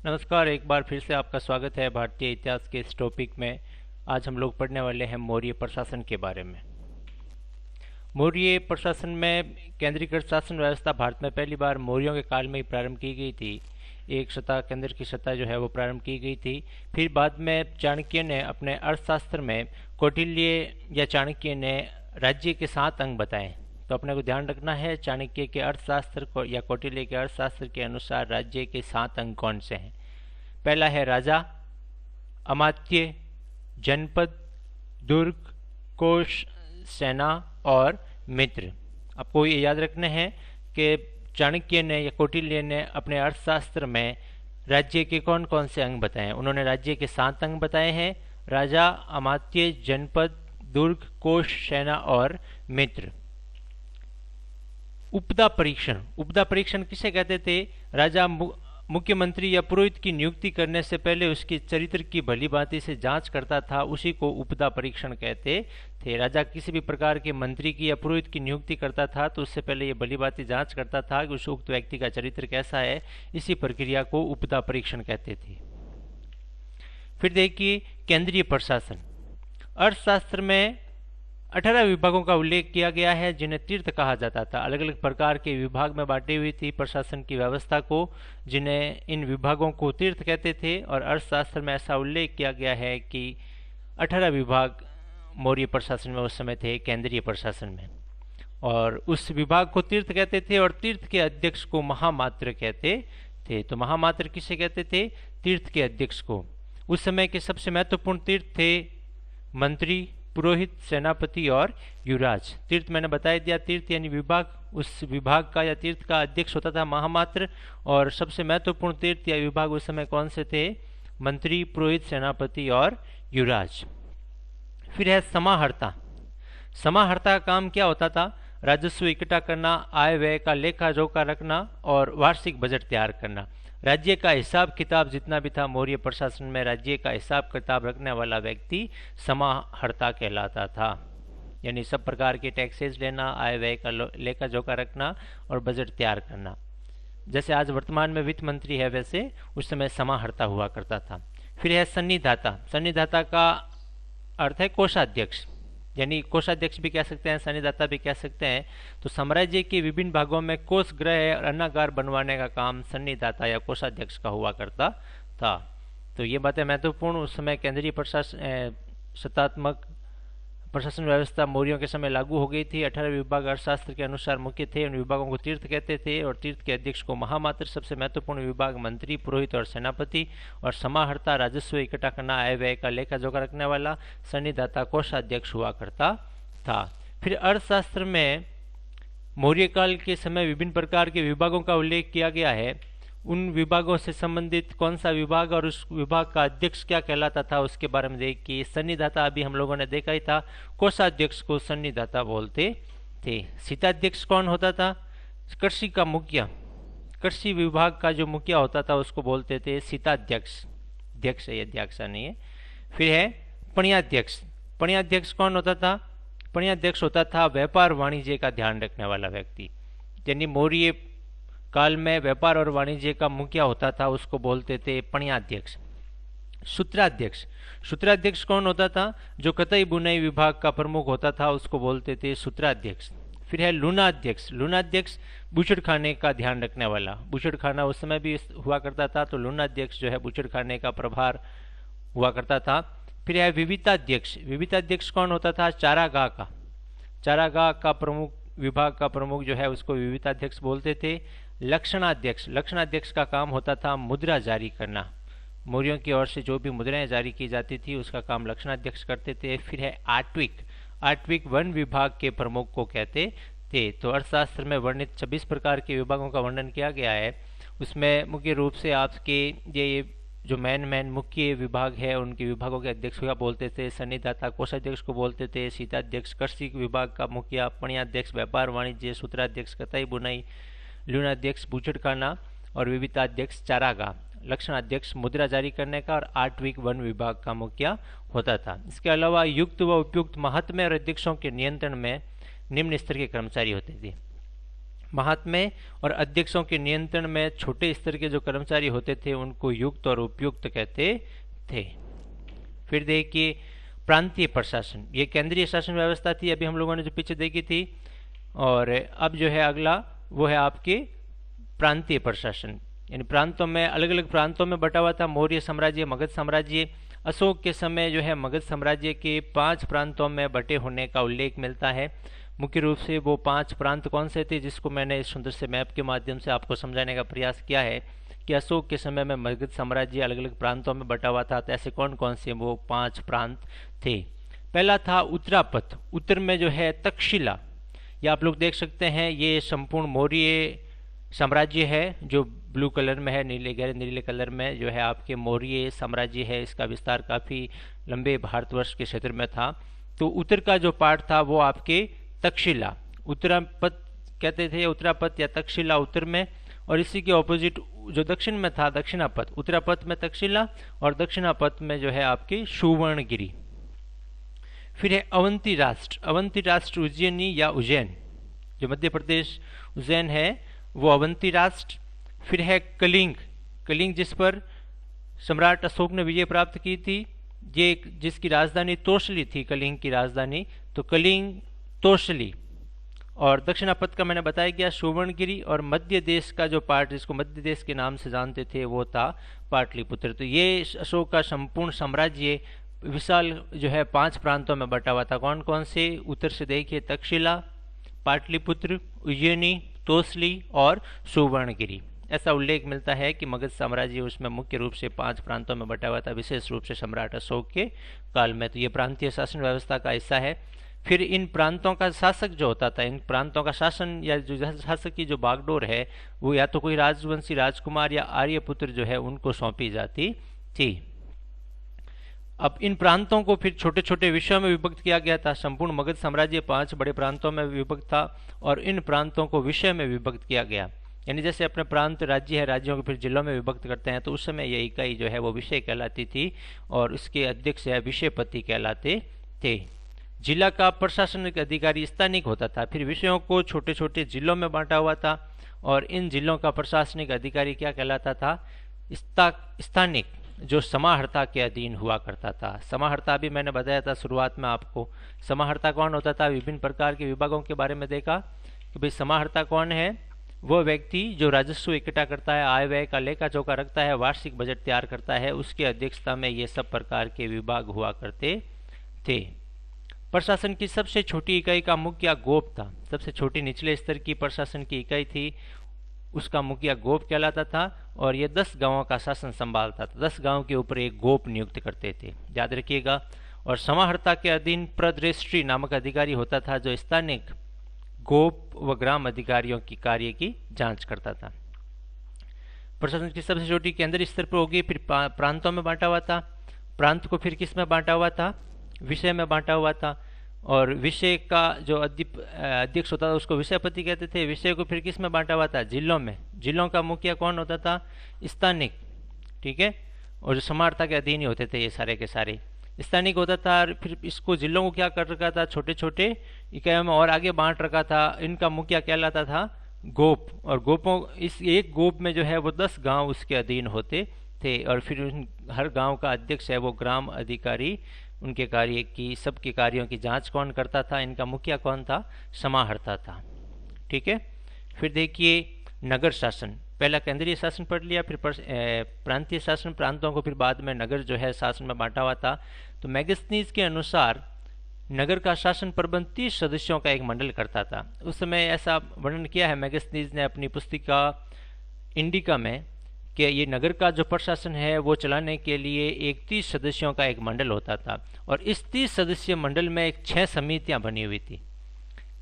नमस्कार। एक बार फिर से आपका स्वागत है भारतीय इतिहास के इस टॉपिक में। आज हम लोग पढ़ने वाले हैं मौर्य प्रशासन के बारे में। मौर्य प्रशासन में केंद्रीकृत शासन व्यवस्था भारत में पहली बार मौर्यों के काल में ही प्रारंभ की गई थी। एक सत्ता, केंद्र की सत्ता जो है वो प्रारंभ की गई थी। फिर बाद में चाणक्य ने अपने अर्थशास्त्र में कौटिल्य या चाणक्य ने राज्य के 7 अंग बताए। तो अपने को ध्यान रखना है, चाणक्य के अर्थशास्त्र को या कौटिल्य के अर्थशास्त्र के अनुसार राज्य के 7 अंग कौन से हैं। पहला है राजा, अमात्य, जनपद, दुर्ग, कोश, सेना और मित्र। आपको ये याद रखना है कि चाणक्य ने या कौटिल्य ने अपने अर्थशास्त्र में राज्य के कौन कौन से अंग बताए हैं। उन्होंने राज्य के 7 अंग बताए हैं: राजा, अमात्य, जनपद, दुर्ग, कोश, सेना और मित्र। उपदा परीक्षण। उपदा परीक्षण किसे कहते थे? राजा मुख्यमंत्री या पुरोहित की नियुक्ति करने से पहले उसके चरित्र की भली भांति से जांच करता था, उसी को उपदा परीक्षण कहते थे। राजा किसी भी प्रकार के मंत्री की या पुरोहित की नियुक्ति करता था तो उससे पहले ये भली भांति जांच करता था कि उस उक्त व्यक्ति का चरित्र कैसा है। इसी प्रक्रिया को उपदा परीक्षण कहते थे। फिर देखिए केंद्रीय प्रशासन। अर्थशास्त्र में 18 विभागों का उल्लेख किया गया है जिन्हें तीर्थ कहा जाता था। अलग अलग प्रकार के विभाग में बांटी हुई थी प्रशासन की व्यवस्था को, जिन्हें इन विभागों को तीर्थ कहते थे। और अर्थशास्त्र में ऐसा उल्लेख किया गया है कि 18 विभाग मौर्य प्रशासन में उस समय थे, केंद्रीय प्रशासन में। और उस विभाग को तीर्थ कहते थे और तीर्थ के अध्यक्ष को महामात्र कहते थे। तो महामात्र किसे कहते थे? तीर्थ के अध्यक्ष को। उस समय के सबसे महत्वपूर्ण तीर्थ थे मंत्री, पुरोहित, सेनापति और युवराज। तीर्थ मैंने बता दिया, तीर्थ यानी विभाग। उस विभाग का या तीर्थ का अध्यक्ष होता था महामात्र। और सबसे महत्वपूर्ण तीर्थ या विभाग उस समय कौन से थे? मंत्री, पुरोहित, सेनापति और युवराज। फिर है समाहर्ता। समाहर्ता का काम क्या होता था? राजस्व इकट्ठा करना, आय व्यय का लेखा जोखा रखना और वार्षिक बजट तैयार करना। राज्य का हिसाब किताब जितना भी था मौर्य प्रशासन में, राज्य का हिसाब किताब रखने वाला व्यक्ति समाहर्ता कहलाता था। यानी सब प्रकार के टैक्सेस लेना, आय व्यय का लेखा जोखा रखना और बजट तैयार करना। जैसे आज वर्तमान में वित्त मंत्री है, वैसे उस समय समाहर्ता हुआ करता था। फिर है सन्निधाता। सन्निधाता का अर्थ है कोषाध्यक्ष, यानी कोषाध्यक्ष भी कह सकते हैं, सन्निधाता भी कह सकते हैं। तो साम्राज्य के विभिन्न भागों में कोष गृह और अन्नागार बनवाने का काम सन्निधाता या कोषाध्यक्ष का हुआ करता था। तो ये बातें महत्वपूर्ण। उस समय केंद्रीय प्रशासन सत्तात्मक प्रशासन व्यवस्था मौर्यों के समय लागू हो गई थी। 18 विभाग अर्थशास्त्र के अनुसार मुख्य थे। उन विभागों को तीर्थ कहते थे और तीर्थ के अध्यक्ष को महामात्र। सबसे महत्वपूर्ण विभाग मंत्री, पुरोहित और सेनापति। और समाहर्ता राजस्व इकट्ठा करना, आय व्यय का लेखा जोखा रखने वाला। सन्निधाता कोषाध्यक्ष हुआ करता था। फिर अर्थशास्त्र में मौर्य काल के समय विभिन्न प्रकार के विभागों का उल्लेख किया गया है। उन विभागों से संबंधित कौन सा विभाग और उस विभाग का अध्यक्ष क्या कहलाता था उसके बारे में देखिए। सन्निधाता अभी हम लोगों ने देखा ही था, कोषाध्यक्ष को सन्निधाता बोलते थे। शीताध्यक्ष कौन होता था? कृषि का मुखिया, कृषि विभाग का जो मुखिया होता था उसको बोलते थे शीताध्यक्ष। अध्यक्ष है, अध्यक्ष नहीं है। फिर है पणियाध्यक्ष। पणियाध्यक्ष कौन होता था? पणियाध्यक्ष होता था व्यापार वाणिज्य का ध्यान रखने वाला व्यक्ति। यानी मौर्य काल में व्यापार और वाणिज्य का मुखिया होता था, उसको बोलते थे पणियाध्यक्ष। सूत्राध्यक्ष। सूत्राध्यक्ष कौन होता था? जो कतई बुनाई विभाग का प्रमुख होता था, उसको बोलते थे सूत्राध्यक्ष। फिर है लूनाध्यक्ष। लूनाध्यक्ष बूचड़ खाने का ध्यान रखने वाला। बूचड़ खाना उस समय भी हुआ करता था, तो लूनाध्यक्ष जो है बूचड़ खाने का प्रभार हुआ करता था। फिर है विविताध्यक्ष। विविताध्यक्ष कौन होता था? चारागाह का। चारागाह का प्रमुख, विभाग का प्रमुख जो है उसको विविताध्यक्ष बोलते थे। लक्षणाध्यक्ष। लक्षणाध्यक्ष का काम होता था मुद्रा जारी करना। मौर्यों की ओर से जो भी मुद्राएं जारी की जाती थी उसका काम लक्षणाध्यक्ष करते थे। फिर है आट्विक। आट्विक वन विभाग के प्रमुख को कहते थे। तो अर्थशास्त्र में वर्णित 26 प्रकार के विभागों का वर्णन किया गया है। उसमें मुख्य रूप से आपके ये जो मेन मुख्य विभाग है उनके विभागों के अध्यक्ष क्या बोलते थे? सन्निधाता कोषाध्यक्ष को बोलते थे। शीताध्यक्ष कृषि विभाग का मुखिया, पणियाध्यक्ष व्यापार वाणिज्य, सूत्राध्यक्ष कताई बुनाई, लूनाध्यक्ष बूचड़ खाना और विविताध्यक्ष चारागाह, लक्षणाध्यक्ष मुद्रा जारी करने का और आट्विक वन विभाग का मुखिया होता था। इसके अलावा युक्त व उपयुक्त महात्म्य और अध्यक्षों के नियंत्रण में निम्न स्तर के कर्मचारी होते थे। महात्मे और अध्यक्षों के नियंत्रण में छोटे स्तर के जो कर्मचारी होते थे उनको युक्त और उपयुक्त कहते थे। फिर देखिए प्रांतीय प्रशासन, ये केंद्रीय शासन व्यवस्था थी अभी हम लोगों ने जो पीछे देखी थी, और अब जो है अगला वो है आपके प्रांतीय प्रशासन, यानी प्रांतों में, अलग अलग प्रांतों में बटा हुआ था। मौर्य साम्राज्य, मगध साम्राज्य। अशोक के समय जो है मगध साम्राज्य के 5 प्रांतों में बटे होने का उल्लेख मिलता है। मुख्य रूप से वो 5 प्रांत कौन से थे, जिसको मैंने इस सुंदर से मैप के माध्यम से आपको समझाने का प्रयास किया है कि अशोक के समय में मगध साम्राज्य अलग अलग प्रांतों में बटा हुआ था। तो ऐसे कौन कौन से वो 5 प्रांत थे। पहला था उत्तरापथ, उत्तर में जो है तक्षशिला, या आप लोग देख सकते हैं ये संपूर्ण मौर्य साम्राज्य है, जो ब्लू कलर में है, नीले गहरे नीले कलर में जो है आपके मौर्य साम्राज्य है। इसका विस्तार काफ़ी लंबे भारतवर्ष के क्षेत्र में था। तो उत्तर का जो पार्ट था वो आपके तक्षशिला, उत्तरापथ कहते थे, उत्तरापथ या तक्षशिला उत्तर में, और इसी के ऑपोजिट जो दक्षिण में था दक्षिणापथ। उत्तरापथ में तक्षशिला और दक्षिणापथ में जो है आपकी सुवर्णगिरी। फिर है अवंती राष्ट्र, अवंती राष्ट्र उज्जैनी या उज्जैन, जो मध्य प्रदेश उज्जैन है वो अवंती राष्ट्र। फिर है कलिंग, कलिंग जिस पर सम्राट अशोक ने विजय प्राप्त की थी, ये जिसकी राजधानी तोसली थी, कलिंग की राजधानी, तो कलिंग तोसली। और दक्षिणापथ का मैंने बताया गया सुवर्णगिरी, और मध्य देश का जो पार्ट जिसको मध्य देश के नाम से जानते थे वो था पाटलिपुत्र। तो ये अशोक का संपूर्ण साम्राज्य विशाल जो है 5 प्रांतों में बटा हुआ था। कौन कौन से, उत्तर से देखिए तक्षशिला, पाटलिपुत्र, उज्जैनी, तोसली और सुवर्णगिरी। ऐसा उल्लेख मिलता है कि मगध साम्राज्य उसमें मुख्य रूप से 5 प्रांतों में बटा हुआ था, विशेष रूप से सम्राट अशोक के काल में। तो ये प्रांतीय शासन व्यवस्था का हिस्सा है। फिर इन प्रांतों का शासक जो होता था, इन प्रांतों का शासन या जो शासक की जो बागडोर है वो या तो कोई राजवंशी राजकुमार या आर्यपुत्र जो है उनको सौंपी जाती थी। अब इन प्रांतों को फिर छोटे छोटे विषयों में विभक्त किया गया था। संपूर्ण मगध साम्राज्य 5 बड़े प्रांतों में विभक्त था और इन प्रांतों को विषय में विभक्त किया गया। यानी जैसे अपने प्रांत राज्य है, राज्यों को फिर जिलों में विभक्त करते हैं, तो उस समय ये इकाई जो है वो विषय कहलाती थी और उसके अध्यक्ष है विषयपति कहलाते थे। जिला का प्रशासनिक अधिकारी स्थानिक होता था। फिर विषयों को छोटे छोटे जिलों में बांटा हुआ था और इन जिलों का प्रशासनिक अधिकारी क्या कहलाता था, स्थानिक, जो समाहर्ता के अधीन हुआ करता था। समाहर्ता भी मैंने बताया था शुरुआत में आपको। समाहर्ता कौन होता था, विभिन्न प्रकार के विभागों के बारे में देखा कि भाई समाहर्ता कौन है, वो व्यक्ति जो राजस्व इकट्ठा करता है, आय व्यय का लेखा जोखा रखता है, वार्षिक बजट तैयार करता है, उसकी अध्यक्षता में ये सब प्रकार के विभाग हुआ करते थे। प्रशासन की सबसे छोटी इकाई का मुखिया गोप था। सबसे छोटी निचले स्तर की प्रशासन की इकाई थी, उसका मुखिया गोप कहलाता था और ये 10 गांवों का शासन संभालता था। 10 गांव के ऊपर एक गोप नियुक्त करते थे, याद रखिएगा। और समाहर्ता के अधीन प्रदृष्टि नामक अधिकारी होता था जो स्थानिक गोप व ग्राम अधिकारियों की कार्य की जांच करता था। प्रशासन की सबसे छोटी केंद्रीय स्तर पर होगी। फिर प्रांतों में बांटा हुआ था। प्रांत को फिर किस में बांटा हुआ था, विषय में बांटा हुआ था। और विषय का जो अध्यक्ष होता था उसको विषयपति कहते थे। विषय को फिर किस में बांटा हुआ था, जिलों में। जिलों का मुखिया कौन होता था, स्थानिक, ठीक है। और जो समाहर्ता के अधीन ही होते थे ये सारे के सारे, स्थानिक होता था। और फिर इसको जिलों को क्या कर रखा था, छोटे छोटे इकाइयों में और आगे बांट रखा था। इनका मुखिया कहलाता था गोप। और गोपों, इस एक गोप में जो है वो 10 गांव उसके अधीन होते थे। और फिर हर गांव का अध्यक्ष है वो ग्राम अधिकारी, उनके कार्य की, सबके कार्यों की जांच कौन करता था, इनका मुखिया कौन था, समाहर्ता था, ठीक है। फिर देखिए नगर शासन, पहला केंद्रीय शासन पढ़ लिया, फिर प्रांतीय शासन, प्रांतों को फिर बाद में नगर जो है शासन में बांटा हुआ था। तो मैगस्थनीज के अनुसार नगर का शासन प्रबंध 30 सदस्यों का एक मंडल करता था। उस समय ऐसा वर्णन किया है मैगस्थनीज ने अपनी पुस्तिका इंडिका में कि ये नगर का जो प्रशासन है वो चलाने के लिए एक 30 सदस्यों का एक मंडल होता था। और इस 30 सदस्यीय मंडल में एक 6 समितियां बनी हुई थी।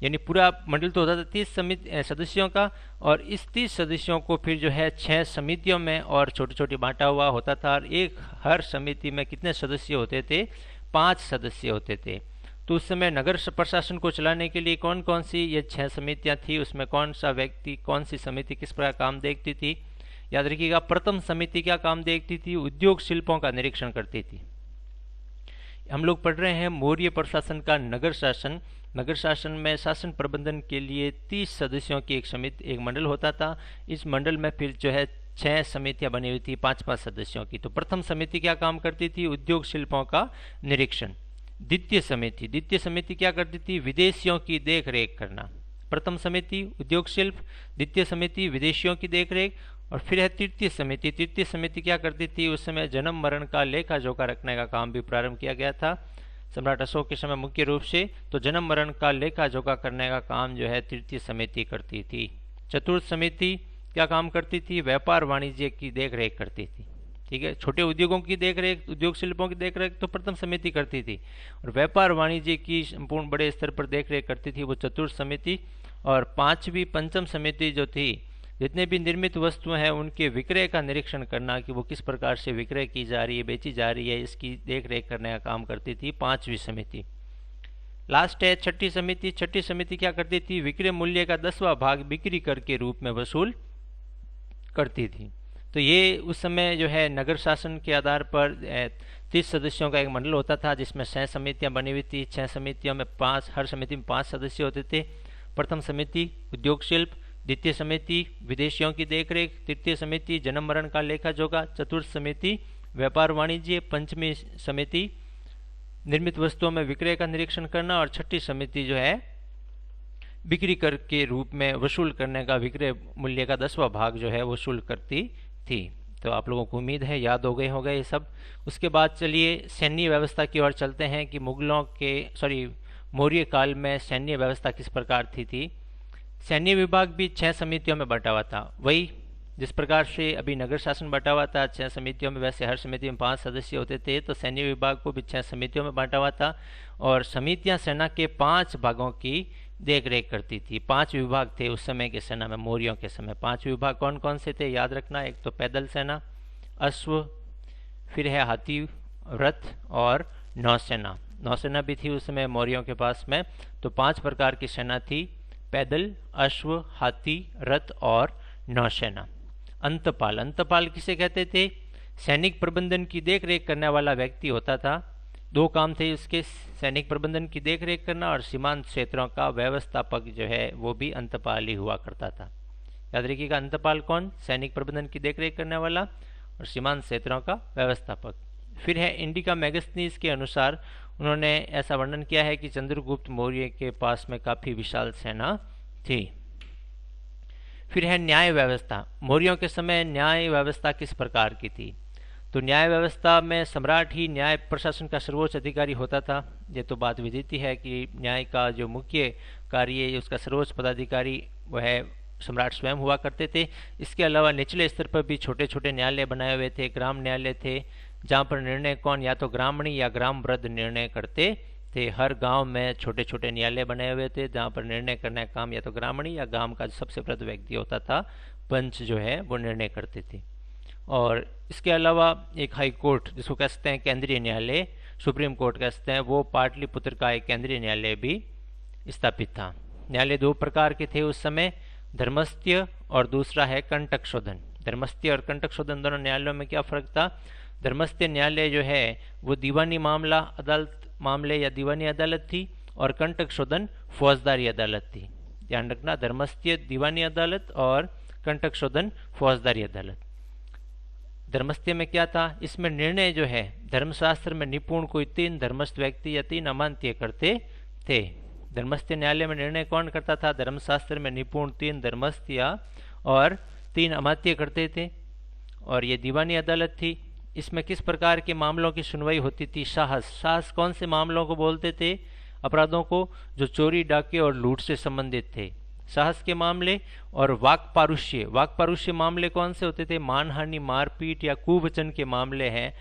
यानी पूरा मंडल तो होता था 30 सदस्यों का, और इस 30 सदस्यों को फिर जो है 6 समितियों में और छोटे छोटे बांटा हुआ होता था। और एक हर समिति में कितने सदस्य होते थे, 5 सदस्य होते थे। तो उस समय नगर प्रशासन को चलाने के लिए कौन कौन सी ये 6 समितियां थी, उसमें कौन सा व्यक्ति, कौन सी समिति किस प्रकार काम देखती थी, याद रखिएगा। प्रथम समिति क्या काम देखती थी, उद्योग शिल्पों का निरीक्षण करती थी। हम लोग पढ़ रहे हैं मौर्य प्रशासन का नगर शासन। नगर शासन में शासन प्रबंधन के लिए 30 सदस्यों की एक समिति, एक मंडल होता था। इस मंडल में फिर जो है 6 समितियां बनी हुई थी 5-5 सदस्यों की। तो प्रथम समिति क्या काम करती थी? उद्योग शिल्पों का निरीक्षण। द्वितीय समिति क्या करती थी? विदेशियों की देख रेख करना। प्रथम समिति उद्योग शिल्प, द्वितीय समिति विदेशियों की देखरेख, और फिर है तृतीय समिति क्या करती थी? उस समय जन्म मरण का लेखा जोखा रखने का काम भी प्रारंभ किया गया था सम्राट अशोक के समय मुख्य रूप से। तो जन्म मरण का लेखा जोखा करने का काम जो है तृतीय समिति करती थी। चतुर्थ समिति क्या काम करती थी? व्यापार वाणिज्य की देखरेख करती थी। ठीक है, छोटे उद्योगों की देखरेख, उद्योग शिल्पों की देखरेख तो प्रथम समिति करती थी, और व्यापार वाणिज्य की संपूर्ण बड़े स्तर पर देखरेख करती थी वो चतुर्थ समिति। और पंचम समिति जो थी, जितने भी निर्मित वस्तुएं हैं उनके विक्रय का निरीक्षण करना कि वो किस प्रकार से विक्रय की जा रही है, बेची जा रही है, इसकी देख रेख करने का काम करती थी पांचवी समिति। लास्ट है छठी समिति क्या करती थी? विक्रय मूल्य का 10वां भाग बिक्री कर के रूप में वसूल करती थी। तो ये उस समय जो है नगर शासन के आधार पर 30 सदस्यों का एक मंडल होता था, जिसमें 6 समितियां बनी हुई थी। 6 समितियों में हर समिति में 5 सदस्य होते थे। प्रथम समिति उद्योग शिल्प, द्वितीय समिति विदेशियों की देखरेख, तृतीय समिति जन्म मरण का लेखा जोखा, चतुर्थ समिति व्यापार वाणिज्य, पंचमी समिति निर्मित वस्तुओं में विक्रय का निरीक्षण करना, और छठी समिति जो है बिक्री कर के रूप में वसूल करने का विक्रय मूल्य का 10वां भाग जो है वसूल करती थी। तो आप लोगों को उम्मीद है याद हो गए होगा ये सब। उसके बाद चलिए सैन्य व्यवस्था की ओर चलते हैं कि मौर्य काल में सैन्य व्यवस्था किस प्रकार थी। सैन्य विभाग भी 6 समितियों में बंटा हुआ था। वही जिस प्रकार से अभी नगर शासन बंटा हुआ था 6 समितियों में, वैसे हर समिति में 5 सदस्य होते थे। तो सैन्य विभाग को भी 6 समितियों में बांटा हुआ था, और समितियां सेना के 5 भागों की देख रेख करती थी। 5 विभाग थे उस समय के सेना में, मौर्यों के समय। 5 विभाग कौन कौन से थे याद रखना? एक तो पैदल सेना, अश्व, फिर है हाथी, रथ और नौसेना। नौसेना भी थी उस समय मौर्यों के पास में। तो 5 प्रकार की सेना थी: पैदल, अश्व, हाथी, रथ और नौसेना। अंतपाल किसे कहते थे? सैनिक प्रबंधन की देखरेख करने वाला व्यक्ति होता था। 2 काम थे उसके, सैनिक प्रबंधन की देखरेख करना और सीमांत क्षेत्रों का व्यवस्थापक जो है वो भी अंतपाल ही हुआ करता था। याद रखिएगा, अंतपाल कौन? सैनिक प्रबंधन की देखरेख करने वाला और सीमांत क्षेत्रों का व्यवस्थापक। फिर है इंडिका मैगस्थनीज के अनुसार उन्होंने ऐसा वर्णन किया है कि चंद्रगुप्त मौर्य के पास में काफी विशाल सेना थी। फिर है न्याय व्यवस्था। मौर्यों के समय न्याय व्यवस्था किस प्रकार की थी? तो न्याय व्यवस्था में सम्राट ही न्याय प्रशासन का सर्वोच्च अधिकारी होता था। ये तो बात विदित है कि न्याय का जो मुख्य कार्य उसका सर्वोच्च पदाधिकारी वह सम्राट स्वयं हुआ करते थे। इसके अलावा निचले स्तर पर भी छोटे छोटे न्यायालय बनाए हुए थे, ग्राम न्यायालय थे, जहाँ पर निर्णय कौन या तो ग्रामणी या ग्राम वृद्ध निर्णय करते थे। हर गांव में छोटे छोटे न्यायालय बनाए हुए थे, जहाँ पर निर्णय करने का काम या तो ग्रामणी या गांव का सबसे वृद्ध व्यक्ति होता था, पंच जो है वो निर्णय करते थे। और इसके अलावा एक हाई कोर्ट जिसको कहते हैं केंद्रीय न्यायालय, सुप्रीम कोर्ट कहते हैं, वो पाटलिपुत्र का एक केंद्रीय न्यायालय भी स्थापित था। न्यायालय 2 प्रकार के थे उस समय, धर्मस्थ्य और दूसरा है कंटक शोधन। धर्मस्थ्य और कंटक शोधन दोनों न्यायालयों में क्या फर्क था? धर्मस्थ्य न्यायालय जो है वो दीवानी मामले या दीवानी अदालत थी, और कंटक शोधन फौजदारी अदालत थी। ध्यान रखना, धर्मस्थ्य दीवानी अदालत और कंटक शोधन फौजदारी अदालत। धर्मस्थ्य में क्या था? इसमें निर्णय जो है धर्मशास्त्र में निपुण कोई 3 धर्मस्थ व्यक्ति या 3 अमात्य करते थे। धर्मस्थ्य न्यायालय में निर्णय कौन करता था? धर्मशास्त्र में निपुण 3 धर्मस्थ और 3 अमात्य करते थे। और ये दीवानी अदालत थी। इसमें किस प्रकार के मामलों की सुनवाई होती थी? साहस कौन से मामलों को बोलते थे? अपराधों को जो चोरी, डाके और लूट से संबंधित थे, साहस के मामले। और वाक्पारुष्य मामले कौन से होते थे? मानहानि, मारपीट या कुवचन के मामले हैं,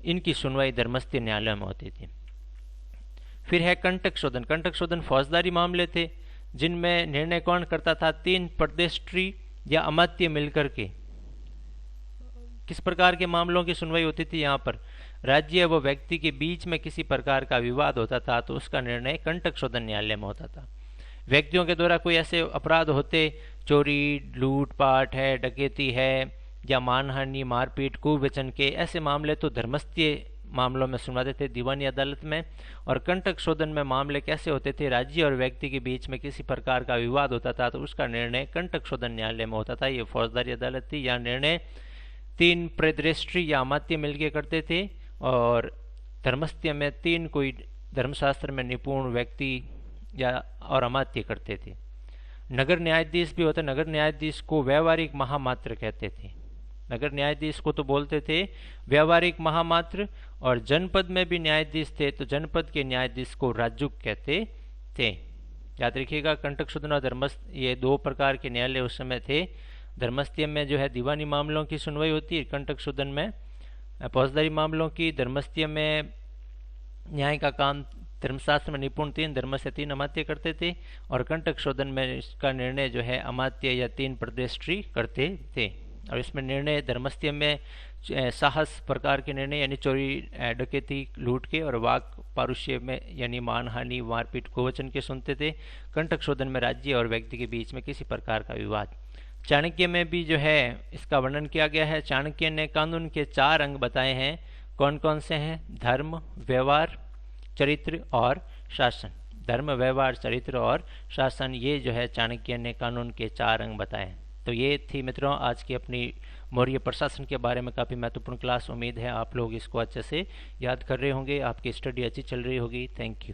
इनकी सुनवाई धर्मस्थ्य न्यायालय में होती थी। फिर है कंटक शोधन फौजदारी मामले थे, जिनमें निर्णय कौन करता था? 3 प्रदेष्ट्री या अमात्य मिलकर के। किस प्रकार के मामलों की सुनवाई होती थी? यहाँ पर राज्य व व्यक्ति के बीच में किसी प्रकार का विवाद होता था तो उसका निर्णय कंटक शोधन न्यायालय में होता था। व्यक्तियों के द्वारा कोई ऐसे अपराध होते, चोरी, लूटपाट है, डकैती है, या मानहानि, मारपीट, कुवचन के ऐसे मामले तो धर्मस्थ्य मामलों में सुनवाते थे दीवानी अदालत में। और कंटक शोधन में मामले कैसे होते थे, राज्य और व्यक्ति के बीच में किसी प्रकार का विवाद होता था तो उसका निर्णय कंटक शोधन न्यायालय में होता था। ये फौजदारी अदालत थी। यह निर्णय 3 प्रदृष्टि या अमात्य मिलकर करते थे और धर्मस्थ्य में 3 कोई धर्मशास्त्र में निपुण व्यक्ति या और अमात्य करते थे। नगर न्यायाधीश भी होते, नगर न्यायाधीश को व्यवहारिक महामात्र कहते थे। नगर न्यायाधीश को तो बोलते थे व्यवहारिक महामात्र, और जनपद में भी न्यायाधीश थे तो जनपद के न्यायाधीश को राजुक कहते थे। याद रखिएगा, कंटक शोधन और धर्मस्थ्य ये 2 प्रकार के न्यायालय उस समय थे। धर्मस्थ्य में जो है दीवानी मामलों की सुनवाई होती है, कंटक शोधन में फौजदारी मामलों की, धर्मस्थ्य में न्याय का काम धर्मशास्त्र में निपुण 3 धर्मस्थ्य 3 अमात्य करते थे, और कंटक शोधन में इसका निर्णय जो है अमात्य या 3 प्रदृष्टि करते थे। और इसमें निर्णय धर्मस्थ्य में साहस प्रकार के निर्णय यानी चोरी, डकैती, लूट के, और वाक पारुष्य में यानी मानहानि, मारपीट, गोवचन के सुनते थे। कंटक शोधन में राज्य और व्यक्ति के बीच में किसी प्रकार का विवाद। चाणक्य में भी जो है इसका वर्णन किया गया है। चाणक्य ने कानून के 4 अंग बताए हैं। कौन कौन से हैं? धर्म, व्यवहार, चरित्र और शासन। धर्म, व्यवहार, चरित्र और शासन, ये जो है चाणक्य ने कानून के 4 अंग बताए। तो ये थी मित्रों आज की अपनी मौर्य प्रशासन के बारे में काफ़ी महत्वपूर्ण क्लास। उम्मीद है आप लोग इसको अच्छे से याद कर रहे होंगे, आपकी स्टडी अच्छी चल रही होगी। Thank you.